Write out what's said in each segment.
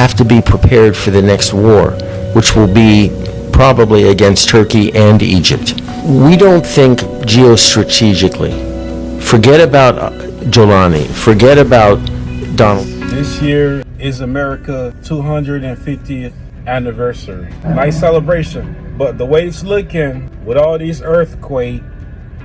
have to be prepared for the next war, which will be probably against Turkey and Egypt. We don't think geostrategically. Forget about Jolani. Forget about Donald. This year is America's 250th anniversary. Nice celebration. But the way it's looking, with all these earthquakes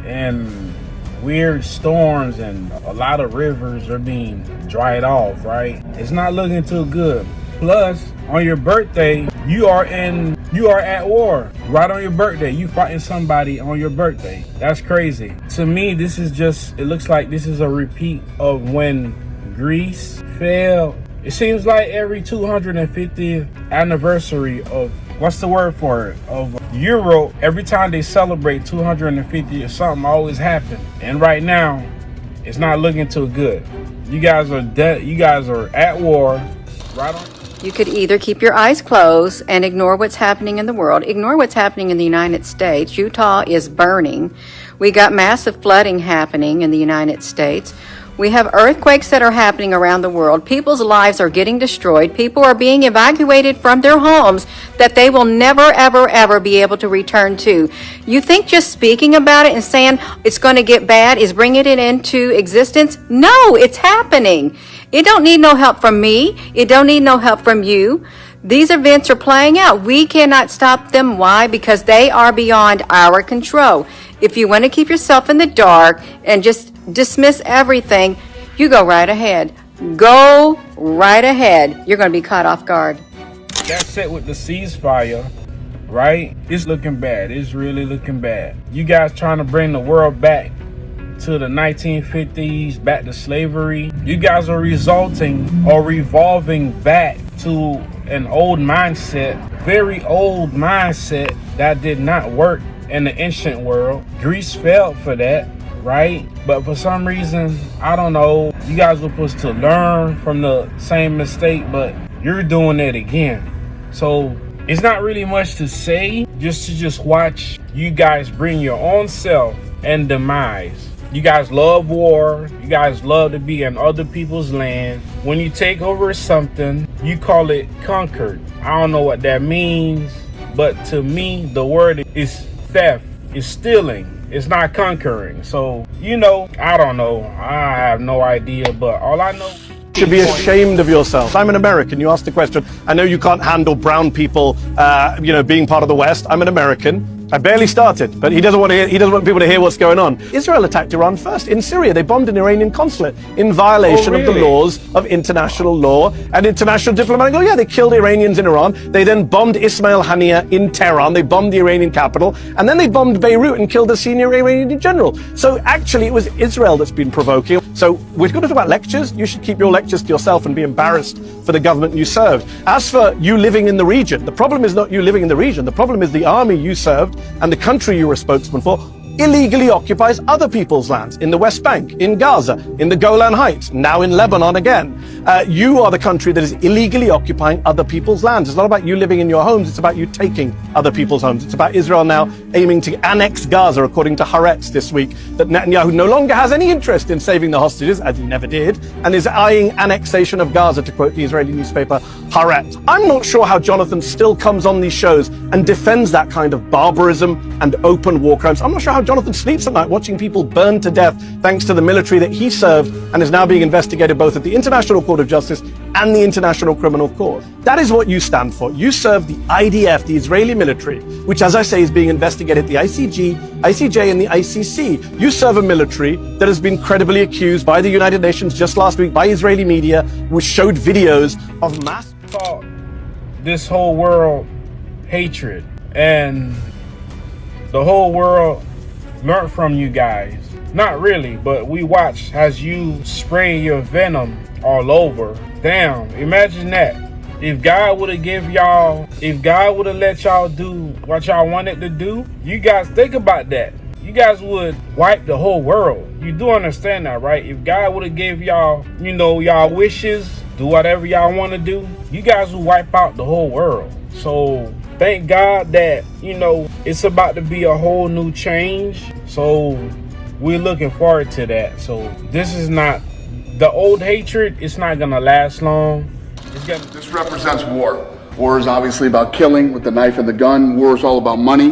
and weird storms and a lot of rivers are being dried off, right? It's not looking too good. Plus, on your birthday, you are at war. Right on your birthday, you fighting somebody on your birthday. That's crazy. To me, it looks like this is a repeat of when Greece fell. It seems like every 250th anniversary of, what's the word for it, of Europe, every time they celebrate 250 or something always happens. And right now, it's not looking too good. You guys are dead. You guys are at war. Right on. You could either keep your eyes closed and ignore what's happening in the world, ignore what's happening in the United States. Utah is burning. We got massive flooding happening in the United States. We have earthquakes that are happening around the world. People's lives are getting destroyed. People are being evacuated from their homes that they will never, ever, ever be able to return to. You think just speaking about it and saying it's going to get bad is bringing it into existence? No, it's happening. It don't need no help from me. It don't need no help from you. These events are playing out. We cannot stop them. Why? Because they are beyond our control. If you want to keep yourself in the dark and just dismiss everything, you go right ahead. Go right ahead. You're going to be caught off guard. That's it with the ceasefire, right? It's looking bad. It's really looking bad. You guys trying to bring the world back to the 1950s, back to slavery. You guys are revolving back to an old mindset, very old mindset that did not work in the ancient world. Greece failed for that, right? But for some reason, I don't know, you guys were supposed to learn from the same mistake, but you're doing it again. So it's not really much to say, just watch you guys bring your own self and demise. You guys love war. You guys love to be in other people's land. When you take over something, you call it conquered. I don't know what that means, but to me, the word is theft. It's stealing. It's not conquering. So, I don't know. I have no idea, but all I know... You should be ashamed of yourself. I'm an American. You asked the question. I know you can't handle brown people, being part of the West. I'm an American. I barely started, but he doesn't want people to hear what's going on. Israel attacked Iran first. In Syria, they bombed an Iranian consulate in violation of the laws of international law and international diplomatic law. Yeah, they killed Iranians in Iran. They then bombed Ismail Haniyeh in Tehran. They bombed the Iranian capital. And then they bombed Beirut and killed a senior Iranian general. So actually, it was Israel that's been provoking. So we're going to talk about lectures. You should keep your lectures to yourself and be embarrassed for the government you served. As for you living in the region, the problem is not you living in the region. The problem is the army you served and the country you were spokesman for illegally occupies other people's lands in the West Bank, in Gaza, in the Golan Heights, now in Lebanon again. You are the country that is illegally occupying other people's lands. It's not about you living in your homes, it's about you taking other people's homes. It's about Israel now aiming to annex Gaza, according to Haaretz this week, that Netanyahu no longer has any interest in saving the hostages, as he never did, and is eyeing annexation of Gaza, to quote the Israeli newspaper Haaretz. I'm not sure how Jonathan still comes on these shows and defends that kind of barbarism and open war crimes. I'm not sure how Jonathan sleeps at night watching people burned to death thanks to the military that he served and is now being investigated both at the International Court of Justice and the International Criminal Court. That is what you stand for. You serve the IDF, the Israeli military, which, as I say, is being investigated at the ICJ and the ICC. You serve a military that has been credibly accused by the United Nations just last week by Israeli media, which showed videos of mass... This whole world hatred, and the whole world learned from you guys. Not really, but we watched as you spray your venom all over. Damn, imagine that. If God would have let y'all do what y'all wanted to do, you guys think about that. You guys would wipe the whole world. You do understand that, right? If God would have gave y'all, y'all wishes, do whatever y'all want to do, you guys would wipe out the whole world. So thank God that, it's about to be a whole new change. So we're looking forward to that. So this is not the old hatred. It's not going to last long. Just get This represents war. War is obviously about killing with the knife and the gun. War is all about money.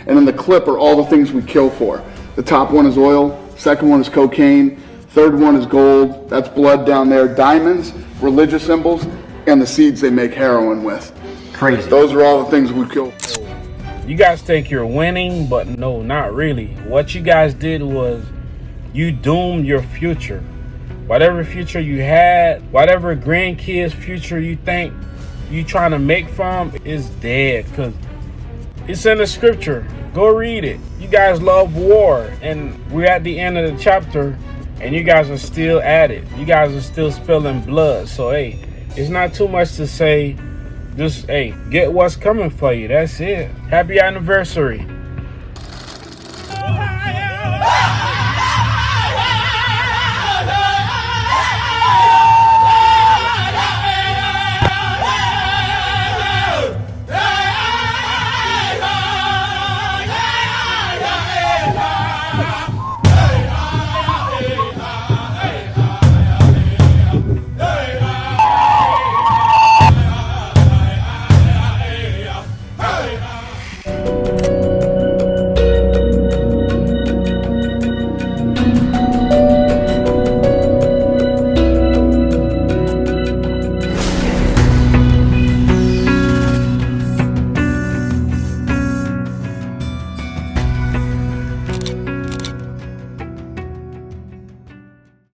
And then the clip are all the things we kill for. The top one is oil, second one is cocaine, third one is gold, that's blood down there, diamonds, religious symbols, and the seeds they make heroin with. Crazy. Those are all the things we kill. You guys think you're winning, but no, not really. What you guys did was you doomed your future. Whatever future you had, whatever grandkids' future you think you trying to make from is dead, because it's in the scripture. Go read it. You guys love war, and we're at the end of the chapter, and you guys are still at it. You guys are still spilling blood. So, hey, it's not too much to say. Just, hey, get what's coming for you. That's it. Happy anniversary.